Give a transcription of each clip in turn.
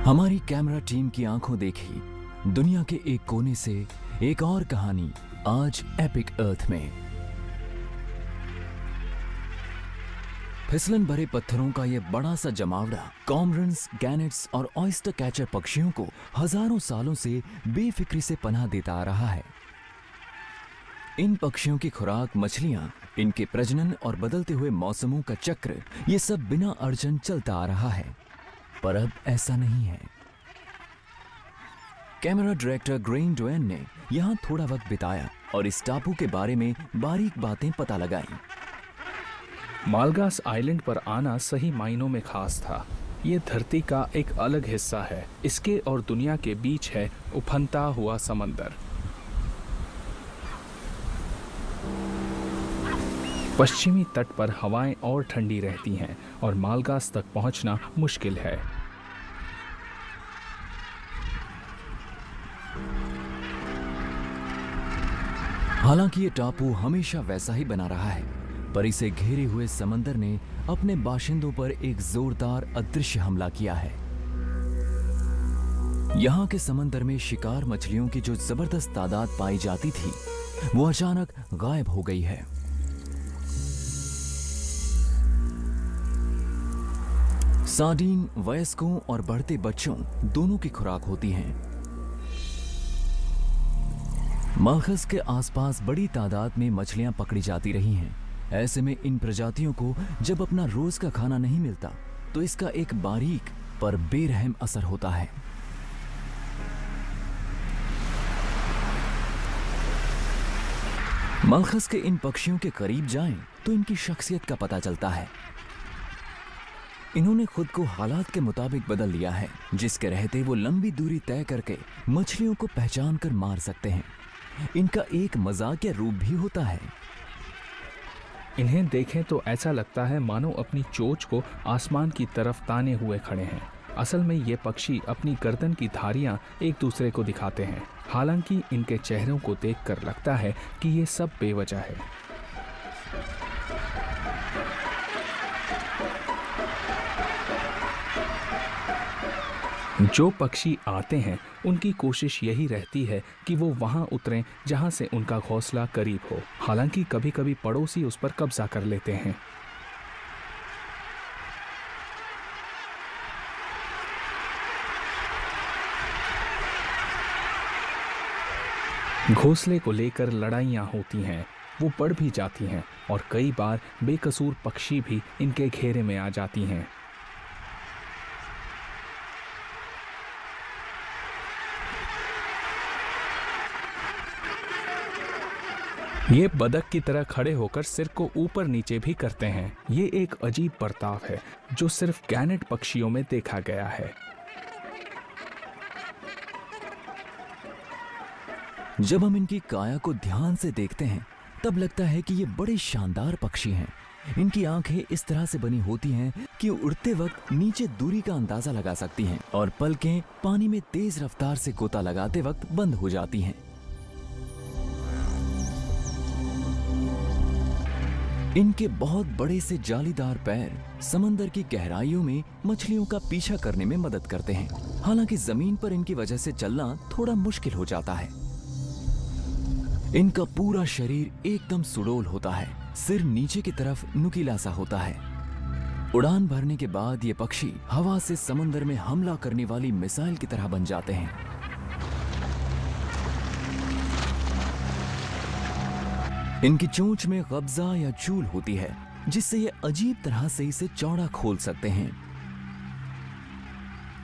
हमारी camera team की आंखों देखी दुनिया के एक कोने से एक और कहानी आज एपिक अर्थ में। फिसलन भरे पत्थरों का यह बड़ा सा जमावड़ा कॉमरन्स, गैनेट्स और ऑयस्टर कैचर पक्षियों को हजारों सालों से बेफिक्री से पनाह देता आ रहा है। इन पक्षियों की खुराक मछलियां, इनके प्रजनन और बदलते हुए मौसमों का चक्र, ये सब बिना अड़चन चलता आ रहा है। पर अब ऐसा नहीं है। कैमरा डायरेक्टर ग्रेन डोएन ने यहां थोड़ा वक्त बिताया और इस टापू के बारे में बारीक बातें पता लगाईं। मालगास आइलैंड पर आना सही मायनों में खास था। ये धरती का एक अलग हिस्सा है। इसके और दुनिया के बीच है उफनता हुआ समंदर। पश्चिमी तट पर हवाएं और ठंडी रहती हैं और मालगास तक पहुंचना मुश्किल है। हालांकि ये टापू हमेशा वैसा ही बना रहा है, पर इसे घेरे हुए समंदर ने अपने बाशिंदों पर एक जोरदार अदृश्य हमला किया है। यहाँ के समंदर में शिकार मछलियों की जो जबरदस्त तादाद पाई जाती थी, वो अचानक गायब हो गई है। सार्डीन वयस्कों और बढ़ते बच्चों दोनों की खुराक होती हैं। मालगास के आसपास बड़ी तादाद में मछलियां पकड़ी जाती रही हैं। ऐसे में इन प्रजातियों को जब अपना रोज का खाना नहीं मिलता, तो इसका एक बारीक पर बेरहम असर होता है। मालगास के इन पक्षियों के करीब जाएं तो इनकी शख्सियत का पता चलता है। इन्होंने खुद को हालात के मुताबिक बदल लिया है, जिसके रहते वो लंबी दूरी तय करके मछलियों को पहचान कर मार सकते हैं। इनका एक मजाकिया रूप भी होता है। इन्हें देखें तो ऐसा लगता है मानो अपनी चोंच को आसमान की तरफ ताने हुए खड़े हैं। असल में ये पक्षी अपनी गर्दन की धारियां एक दूसरे को दिखाते हैं। हालांकि इनके चेहरों को देखकर लगता है कि ये सब बेवजह है। जो पक्षी आते हैं उनकी कोशिश यही रहती है कि वो वहां उतरें जहां से उनका घोंसला करीब हो। हालांकि कभी कभी पड़ोसी उस पर कब्जा कर लेते हैं। घोंसले को लेकर लड़ाइयां होती हैं, वो बढ़ भी जाती हैं और कई बार बेकसूर पक्षी भी इनके घेरे में आ जाती हैं। ये बदक की तरह खड़े होकर सिर को ऊपर नीचे भी करते हैं। ये एक अजीब बर्ताव है जो सिर्फ गैनेट पक्षियों में देखा गया है। जब हम इनकी काया को ध्यान से देखते हैं, तब लगता है कि ये बड़े शानदार पक्षी हैं। इनकी आंखें इस तरह से बनी होती हैं कि उड़ते वक्त नीचे दूरी का अंदाजा लगा सकती हैं और पलकें पानी में तेज रफ्तार से गोता लगाते वक्त बंद हो जाती हैं। इनके बहुत बड़े से जालीदार पैर समंदर की गहराइयों में मछलियों का पीछा करने में मदद करते हैं। हालांकि जमीन पर इनकी वजह से चलना थोड़ा मुश्किल हो जाता है। इनका पूरा शरीर एकदम सुडौल होता है। सिर नीचे की तरफ नुकीला सा होता है। उड़ान भरने के बाद ये पक्षी हवा से समंदर में हमला करने वाली मिसाइल की तरह बन जाते हैं। इनकी चोंच में कब्जा या चूल होती है, जिससे ये अजीब तरह से इसे चौड़ा खोल सकते हैं।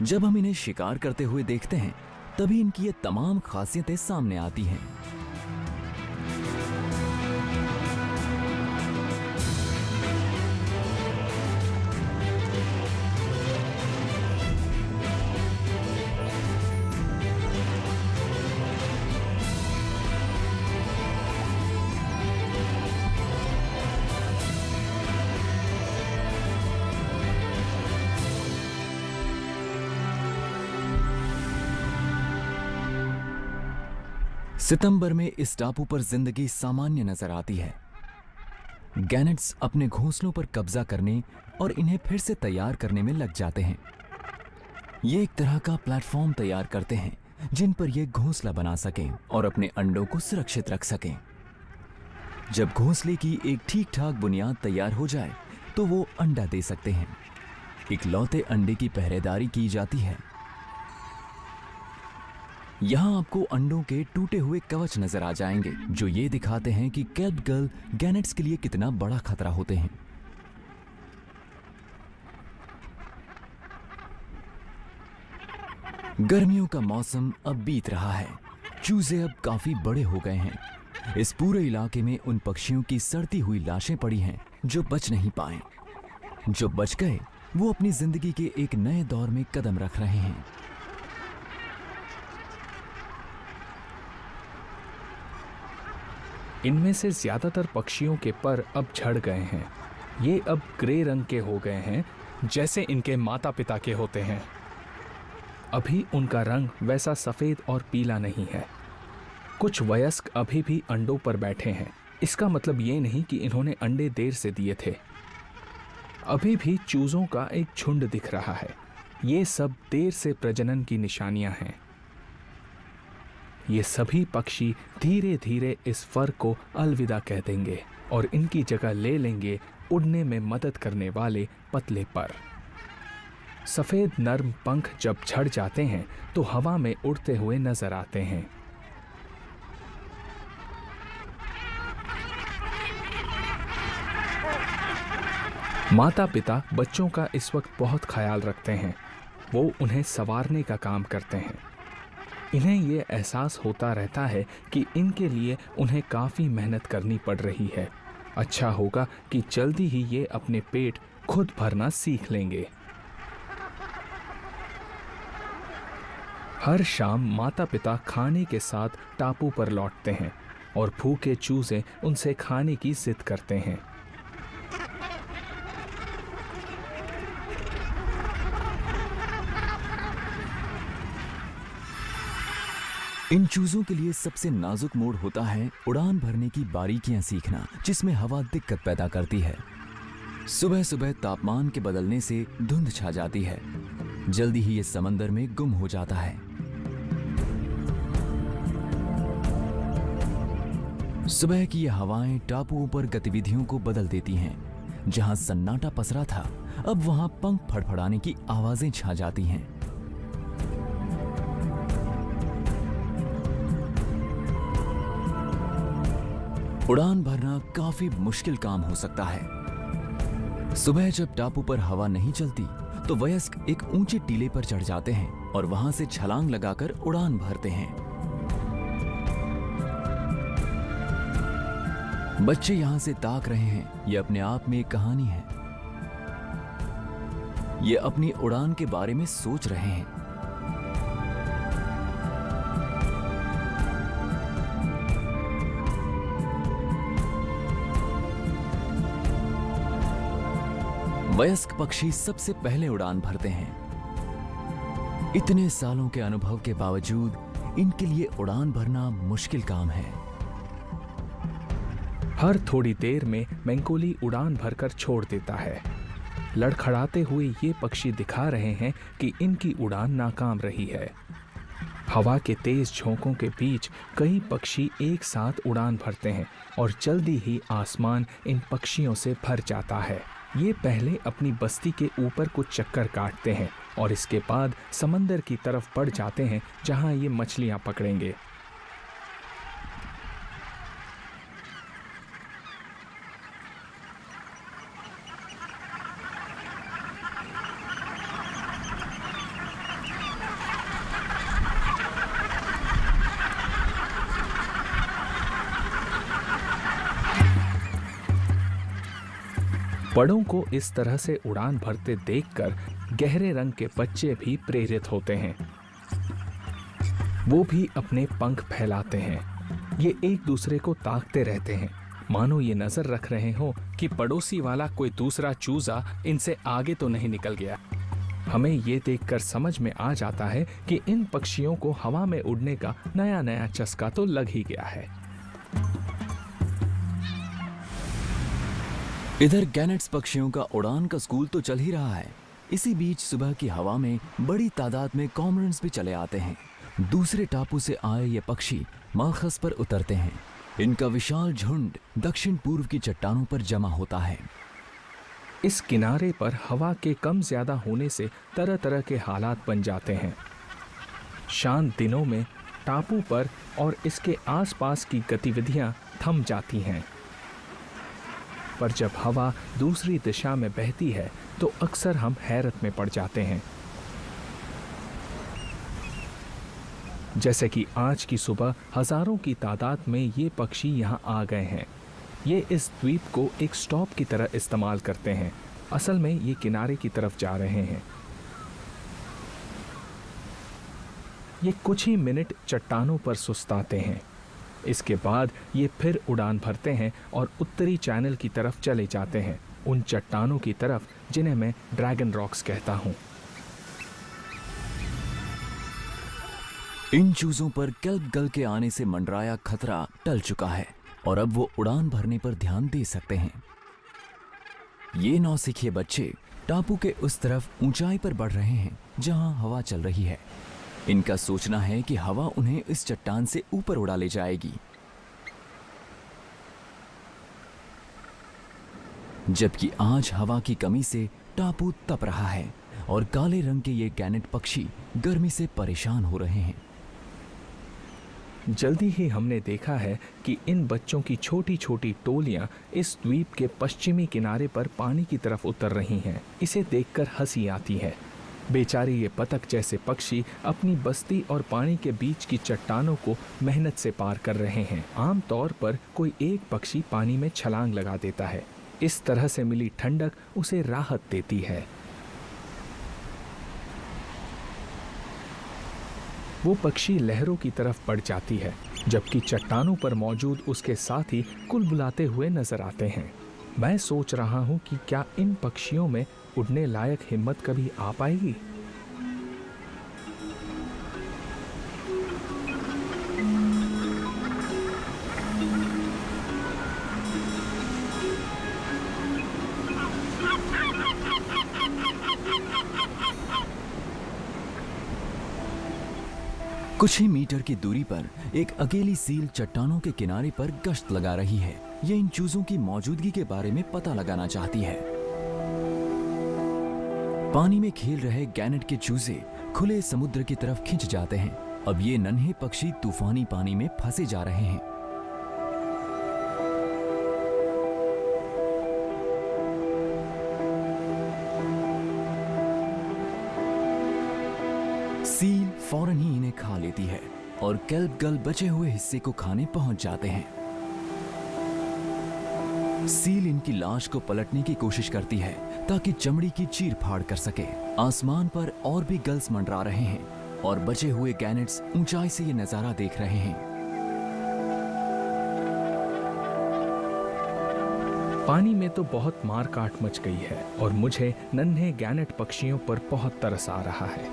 जब हम इन्हें शिकार करते हुए देखते हैं, तभी इनकी ये तमाम खासियतें सामने आती हैं। सितंबर में इस टापू पर जिंदगी सामान्य नजर आती है। गैनेट्स अपने घोंसलों पर कब्जा करने और इन्हें फिर से तैयार करने में लग जाते हैं। ये एक तरह का प्लेटफॉर्म तैयार करते हैं जिन पर ये घोंसला बना सकें और अपने अंडों को सुरक्षित रख सकें। जब घोंसले की एक ठीक ठाक बुनियाद तैयार हो जाए तो वो अंडा दे सकते हैं। इकलौते अंडे की पहरेदारी की जाती है। यहाँ आपको अंडों के टूटे हुए कवच नजर आ जाएंगे जो ये दिखाते हैं कि केल्प गर्ल गैनेट्स के लिए कितना बड़ा खतरा होते हैं। गर्मियों का मौसम अब बीत रहा है। चूजे अब काफी बड़े हो गए हैं। इस पूरे इलाके में उन पक्षियों की सड़ती हुई लाशें पड़ी हैं जो बच नहीं पाए। जो बच गए वो अपनी जिंदगी के एक नए दौर में कदम रख रहे हैं। इनमें से ज्यादातर पक्षियों के पर अब झड़ गए हैं। ये अब ग्रे रंग के हो गए हैं जैसे इनके माता पिता के होते हैं। अभी उनका रंग वैसा सफेद और पीला नहीं है। कुछ वयस्क अभी भी अंडों पर बैठे हैं। इसका मतलब ये नहीं कि इन्होंने अंडे देर से दिए थे। अभी भी चूजों का एक झुंड दिख रहा है। ये सब देर से प्रजनन की निशानियां हैं। ये सभी पक्षी धीरे धीरे इस फर को अलविदा कह देंगे और इनकी जगह ले लेंगे उड़ने में मदद करने वाले पतले पर। सफेद नर्म पंख जब झड़ जाते हैं तो हवा में उड़ते हुए नजर आते हैं। माता पिता बच्चों का इस वक्त बहुत ख्याल रखते हैं। वो उन्हें संवारने का काम करते हैं। इन्हें ये एहसास होता रहता है कि इनके लिए उन्हें काफ़ी मेहनत करनी पड़ रही है। अच्छा होगा कि जल्दी ही ये अपने पेट खुद भरना सीख लेंगे। हर शाम माता पिता खाने के साथ टापू पर लौटते हैं और भूखे चूजे उनसे खाने की जिद करते हैं। इन चूजों के लिए सबसे नाजुक मोड़ होता है उड़ान भरने की बारीकियां सीखना, जिसमें हवा दिक्कत पैदा करती है। सुबह सुबह तापमान के बदलने से धुंध छा जाती है। जल्दी ही ये समंदर में गुम हो जाता है। सुबह की ये हवाएं टापुओं पर गतिविधियों को बदल देती हैं। जहां सन्नाटा पसरा था, अब वहां पंख फड़फड़ाने की आवाजें छा जाती हैं। उड़ान भरना काफी मुश्किल काम हो सकता है। सुबह जब टापू पर हवा नहीं चलती तो वयस्क एक ऊंचे टीले पर चढ़ जाते हैं और वहां से छलांग लगाकर उड़ान भरते हैं। बच्चे यहां से ताक रहे हैं। यह अपने आप में एक कहानी है। ये अपनी उड़ान के बारे में सोच रहे हैं। वयस्क पक्षी सबसे पहले उड़ान भरते हैं। इतने सालों के अनुभव के बावजूद इनके लिए उड़ान भरना मुश्किल काम है। हर थोड़ी देर में मैंकोली उड़ान भरकर छोड़ देता है। लड़खड़ाते हुए ये पक्षी दिखा रहे हैं कि इनकी उड़ान नाकाम रही है। हवा के तेज झोंकों के बीच कई पक्षी एक साथ उड़ान भरते हैं और जल्दी ही आसमान इन पक्षियों से भर जाता है। ये पहले अपनी बस्ती के ऊपर कुछ चक्कर काटते हैं और इसके बाद समंदर की तरफ बढ़ जाते हैं जहां ये मछलियां पकड़ेंगे। बड़ों को इस तरह से उड़ान भरते देखकर गहरे रंग के बच्चे भी प्रेरित होते हैं। वो भी अपने पंख फैलाते हैं। ये एक दूसरे को ताकते रहते हैं, मानो ये नजर रख रहे हो कि पड़ोसी वाला कोई दूसरा चूजा इनसे आगे तो नहीं निकल गया। हमें ये देखकर समझ में आ जाता है कि इन पक्षियों को हवा में उड़ने का नया नया चस्का तो लग ही गया है। इधर गैनेट्स पक्षियों का उड़ान का स्कूल तो चल ही रहा है। इसी बीच सुबह की हवा में बड़ी तादाद में कॉमरन्स भी चले आते हैं। दूसरे टापू से आए ये पक्षी मालखस पर उतरते हैं। इनका विशाल झुंड दक्षिण पूर्व की चट्टानों पर जमा होता है। इस किनारे पर हवा के कम ज्यादा होने से तरह तरह के हालात बन जाते हैं। शांत दिनों में टापू पर और इसके आसपास की गतिविधियां थम जाती हैं, पर जब हवा दूसरी दिशा में बहती है तो अक्सर हम हैरत में पड़ जाते हैं। जैसे कि आज की सुबह हजारों की तादाद में ये पक्षी यहाँ आ गए हैं। ये इस द्वीप को एक स्टॉप की तरह इस्तेमाल करते हैं। असल में ये किनारे की तरफ जा रहे हैं। ये कुछ ही मिनट चट्टानों पर सुस्ताते हैं। इसके बाद ये फिर उड़ान भरते हैं और उत्तरी चैनल की तरफ चले जाते हैं, उन चट्टानों की तरफ जिन्हें मैं ड्रैगन रॉक्स कहता हूँ। इन चूजों पर केल्प गल के आने से मंडराया खतरा टल चुका है और अब वो उड़ान भरने पर ध्यान दे सकते हैं। ये नौसिखिए बच्चे टापू के उस तरफ ऊंचाई पर बढ़ रहे हैं जहां हवा चल रही है। इनका सोचना है कि हवा उन्हें इस चट्टान से ऊपर उड़ा ले जाएगी। जबकि आज हवा की कमी से टापू तप रहा है और काले रंग के ये गैनेट पक्षी गर्मी से परेशान हो रहे हैं। जल्दी ही हमने देखा है कि इन बच्चों की छोटी छोटी टोलियां इस द्वीप के पश्चिमी किनारे पर पानी की तरफ उतर रही हैं। इसे देखकर हंसी आती है। बेचारे ये बतख जैसे पक्षी अपनी बस्ती और पानी के बीच की चट्टानों को मेहनत से पार कर रहे हैं। आमतौर पर कोई एक पक्षी पानी में छलांग लगा देता है। इस तरह से मिली ठंडक उसे राहत देती है। वो पक्षी लहरों की तरफ बढ़ जाती है, जबकि चट्टानों पर मौजूद उसके साथी कुलबुलाते हुए नजर आते हैं। मैं सोच रहा हूं कि क्या इन पक्षियों में उड़ने लायक हिम्मत कभी आ पाएगी। कुछ ही मीटर की दूरी पर एक अकेली सील चट्टानों के किनारे पर गश्त लगा रही है। ये इन चूजों की मौजूदगी के बारे में पता लगाना चाहती है। पानी में खेल रहे गैनेट के चूजे खुले समुद्र की तरफ खिंच जाते हैं। अब ये नन्हे पक्षी तूफानी पानी में फंसे जा रहे हैं। सील फौरन ही इन्हें खा लेती है और केल्प गल बचे हुए हिस्से को खाने पहुंच जाते हैं। सील इनकी लाश को पलटने की कोशिश करती है ताकि चमड़ी की चीर फाड़ कर सके। आसमान पर और भी गल्स मंडरा रहे हैं और बचे हुए गैनेट्स ऊंचाई से ये नजारा देख रहे हैं। पानी में तो बहुत मार काट मच गई है और मुझे नन्हे गैनेट पक्षियों पर बहुत तरस आ रहा है।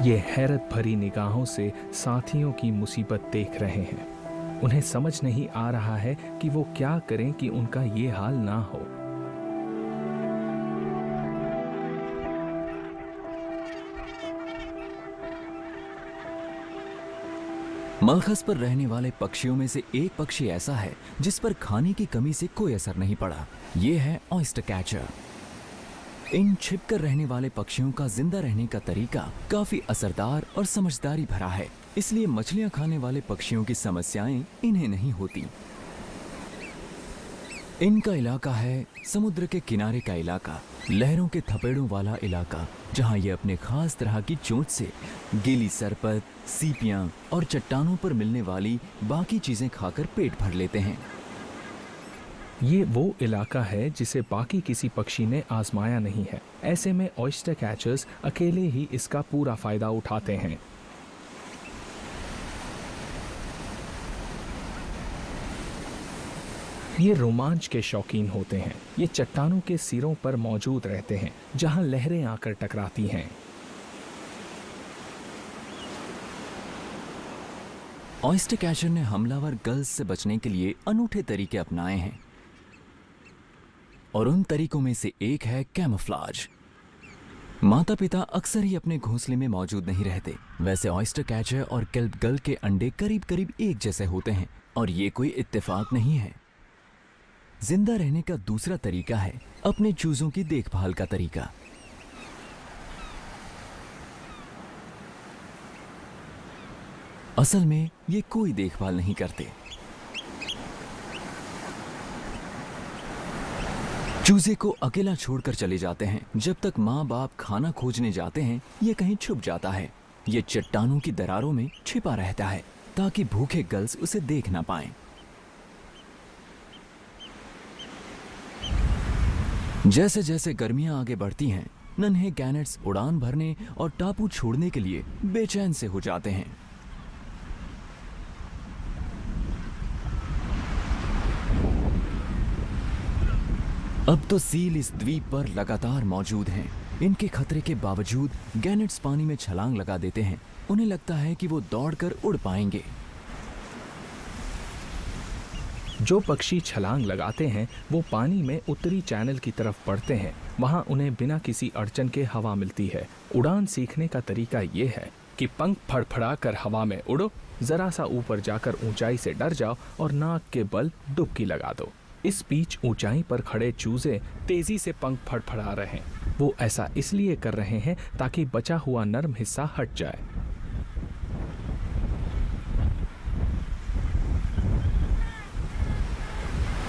ये हैरत भरी निगाहों से साथियों की मुसीबत देख रहे हैं। उन्हें समझ नहीं आ रहा है कि वो क्या करें कि उनका ये हाल ना हो। मलखस पर रहने वाले पक्षियों में से एक पक्षी ऐसा है जिस पर खाने की कमी से कोई असर नहीं पड़ा। ये है ऑयस्टर कैचर। इन छिपकर रहने वाले पक्षियों का जिंदा रहने का तरीका काफी असरदार और समझदारी भरा है, इसलिए मछलियां खाने वाले पक्षियों की समस्याएं इन्हें नहीं होती। इनका इलाका है समुद्र के किनारे का इलाका, लहरों के थपेड़ों वाला इलाका, जहां ये अपने खास तरह की चोंच से गीली सरपत, सीपियां और चट्टानों पर मिलने वाली बाकी चीजें खाकर पेट भर लेते हैं। ये वो इलाका है जिसे बाकी किसी पक्षी ने आजमाया नहीं है। ऐसे में ऑयस्टर कैचर्स अकेले ही इसका पूरा फायदा उठाते हैं। ये रोमांच के शौकीन होते हैं। ये चट्टानों के सिरों पर मौजूद रहते हैं जहां लहरें आकर टकराती हैं। ऑयस्टर कैचर ने हमलावर गल्स से बचने के लिए अनूठे तरीके अपनाए हैं। और उन तरीकों में से एक है कैमोफ्लाज। माता पिता अक्सर ही अपने घोंसले में मौजूद नहीं रहते। वैसे ऑयस्टर कैचर और केल्प गल के अंडे करीब करीब एक जैसे होते हैं और ये कोई इत्तेफाक नहीं है। जिंदा रहने का दूसरा तरीका है अपने चूजों की देखभाल का तरीका। असल में ये कोई देखभाल नहीं करते। चूजे को अकेला छोड़कर चले जाते हैं। जब तक माँ बाप खाना खोजने जाते हैं ये कहीं छुप जाता है। ये चट्टानों की दरारों में छिपा रहता है ताकि भूखे गल्स उसे देख ना पाएं। जैसे जैसे गर्मियां आगे बढ़ती हैं, नन्हे गैनेट्स उड़ान भरने और टापू छोड़ने के लिए बेचैन से हो जाते हैं। अब तो सील इस द्वीप पर लगातार मौजूद हैं। इनके खतरे के बावजूद गैनेट्स पानी में छलांग लगा देते हैं। उन्हें लगता है कि वो दौड़कर उड़ पाएंगे। जो पक्षी छलांग लगाते हैं वो पानी में उत्तरी चैनल की तरफ बढ़ते हैं। वहां उन्हें बिना किसी अड़चन के हवा मिलती है। उड़ान सीखने का तरीका ये है कि पंख फड़फड़ा कर हवा में उड़ो, जरा सा ऊपर जाकर ऊंचाई से डर जाओ और नाक के बल डुबकी लगा दो। इस बीच ऊंचाई पर खड़े चूजे तेजी से पंख फड़फड़ा रहे हैं। वो ऐसा इसलिए कर रहे हैं ताकि बचा हुआ नर्म हिस्सा हट जाए।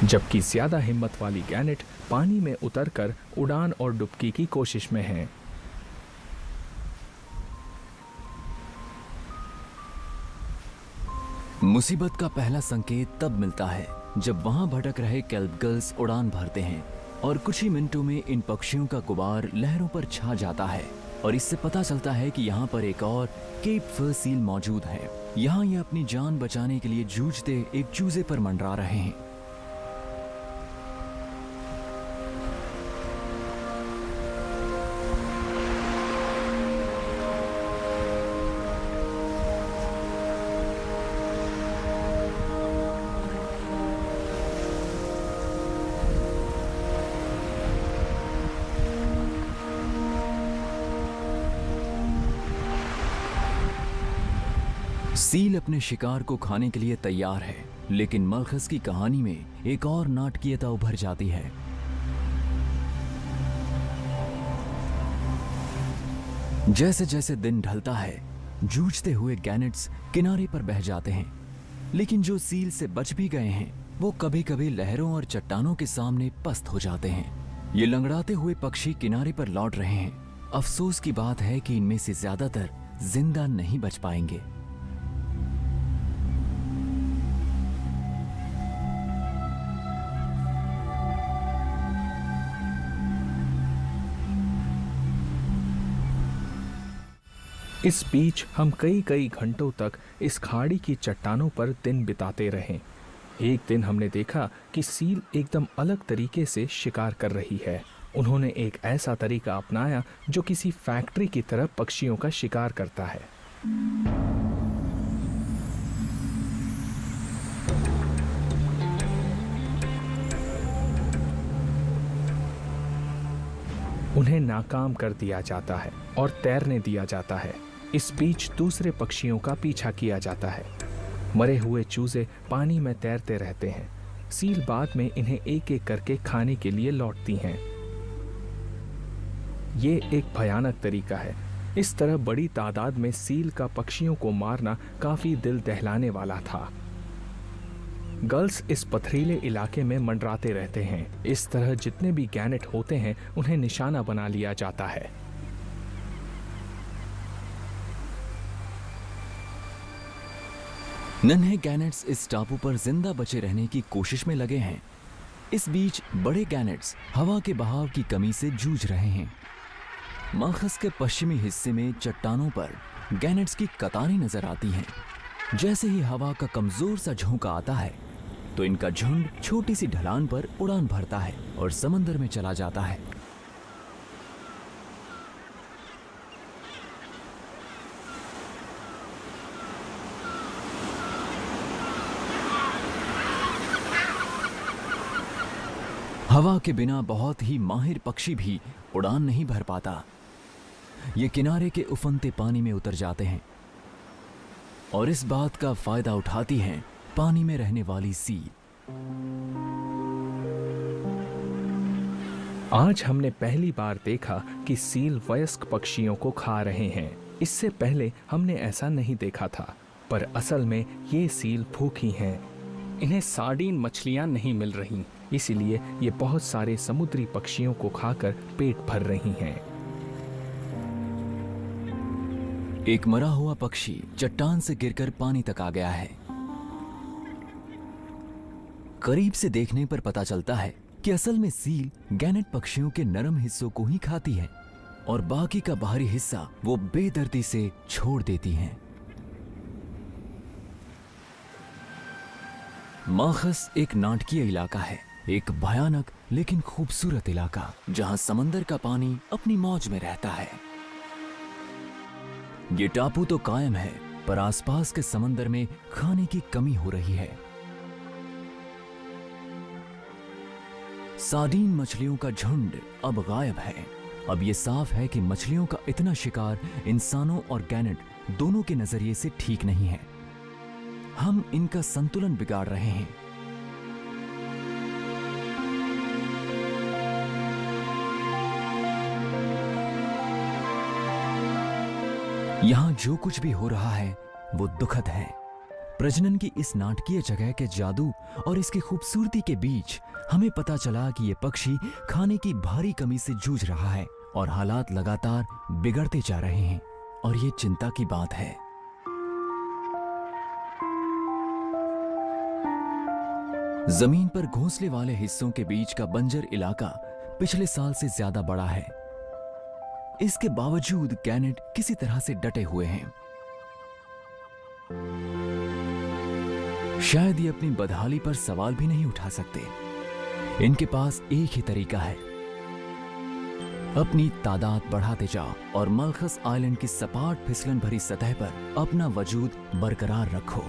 जबकि ज्यादा हिम्मत वाली गैनेट पानी में उतरकर उड़ान और डुबकी की कोशिश में हैं। मुसीबत का पहला संकेत तब मिलता है जब वहां भटक रहे केल्प गल्स उड़ान भरते हैं और कुछ ही मिनटों में इन पक्षियों का गुबार लहरों पर छा जाता है और इससे पता चलता है कि यहाँ पर एक और केप फर सील मौजूद है। यहाँ ये अपनी जान बचाने के लिए जूझते एक चूजे पर मंडरा रहे हैं। सील अपने शिकार को खाने के लिए तैयार है, लेकिन मलखस की कहानी में एक और नाटकीयता उभर जाती है। जैसे जैसे दिन ढलता है, जूझते हुए गैनेट्स किनारे पर बह जाते हैं, लेकिन जो सील से बच भी गए हैं वो कभी कभी लहरों और चट्टानों के सामने पस्त हो जाते हैं। ये लंगड़ाते हुए पक्षी किनारे पर लौट रहे हैं। अफसोस की बात है कि इनमें से ज्यादातर जिंदा नहीं बच पाएंगे। इस बीच हम कई कई घंटों तक इस खाड़ी की चट्टानों पर दिन बिताते रहे। एक दिन हमने देखा कि सील एकदम अलग तरीके से शिकार कर रही है। उन्होंने एक ऐसा तरीका अपनाया जो किसी फैक्ट्री की तरह पक्षियों का शिकार करता है। उन्हें नाकाम कर दिया जाता है और तैरने दिया जाता है। इस बीच दूसरे पक्षियों का पीछा किया जाता है। मरे हुए चूजे पानी में तैरते रहते हैं। सील बाद में इन्हें एक एक करके खाने के लिए लौटती हैं। ये एक भयानक तरीका है। इस तरह बड़ी तादाद में सील का पक्षियों को मारना काफी दिल दहलाने वाला था। गल्स इस पथरीले इलाके में मंडराते रहते हैं। इस तरह जितने भी गैनेट होते हैं उन्हें निशाना बना लिया जाता है। नन्हे गैनेट्स इस टापू पर जिंदा बचे रहने की कोशिश में लगे हैं। इस बीच बड़े गैनेट्स हवा के बहाव की कमी से जूझ रहे हैं। मलखस के पश्चिमी हिस्से में चट्टानों पर गैनेट्स की कतारें नजर आती हैं। जैसे ही हवा का कमजोर सा झोंका आता है तो इनका झुंड छोटी सी ढलान पर उड़ान भरता है और समंदर में चला जाता है। हवा के बिना बहुत ही माहिर पक्षी भी उड़ान नहीं भर पाता। ये किनारे के उफनते पानी में उतर जाते हैं और इस बात का फायदा उठाती हैं पानी में रहने वाली सील। आज हमने पहली बार देखा कि सील वयस्क पक्षियों को खा रहे हैं। इससे पहले हमने ऐसा नहीं देखा था, पर असल में ये सील भूखी हैं। इन्हें सार्डिन मछलियां नहीं मिल रहीं, इसीलिए ये बहुत सारे समुद्री पक्षियों को खाकर पेट भर रही हैं। एक मरा हुआ पक्षी चट्टान से गिरकर पानी तक आ गया है। करीब से देखने पर पता चलता है कि असल में सील गैनेट पक्षियों के नरम हिस्सों को ही खाती है और बाकी का बाहरी हिस्सा वो बेदर्दी से छोड़ देती हैं। माखस एक नाटकीय इलाका है, एक भयानक लेकिन खूबसूरत इलाका जहां समंदर का पानी अपनी मौज में रहता है। ये टापू तो कायम है, पर आसपास के समंदर में खाने की कमी हो रही है। सार्डिन मछलियों का झुंड अब गायब है। अब ये साफ है कि मछलियों का इतना शिकार इंसानों और गैनेट दोनों के नजरिए से ठीक नहीं है। हम इनका संतुलन बिगाड़ रहे हैं। यहां जो कुछ भी हो रहा है वो दुखद है। प्रजनन की इस नाटकीय जगह के जादू और इसकी खूबसूरती के बीच हमें पता चला कि ये पक्षी खाने की भारी कमी से जूझ रहा है और हालात लगातार बिगड़ते जा रहे हैं और ये चिंता की बात है। जमीन पर घोंसले वाले हिस्सों के बीच का बंजर इलाका पिछले साल से ज्यादा बड़ा है। इसके बावजूद गैनेट किसी तरह से डटे हुए हैं। शायद ये अपनी बदहाली पर सवाल भी नहीं उठा सकते। इनके पास एक ही तरीका है, अपनी तादाद बढ़ाते जाओ और मलखस आइलैंड की सपाट फिसलन भरी सतह पर अपना वजूद बरकरार रखो।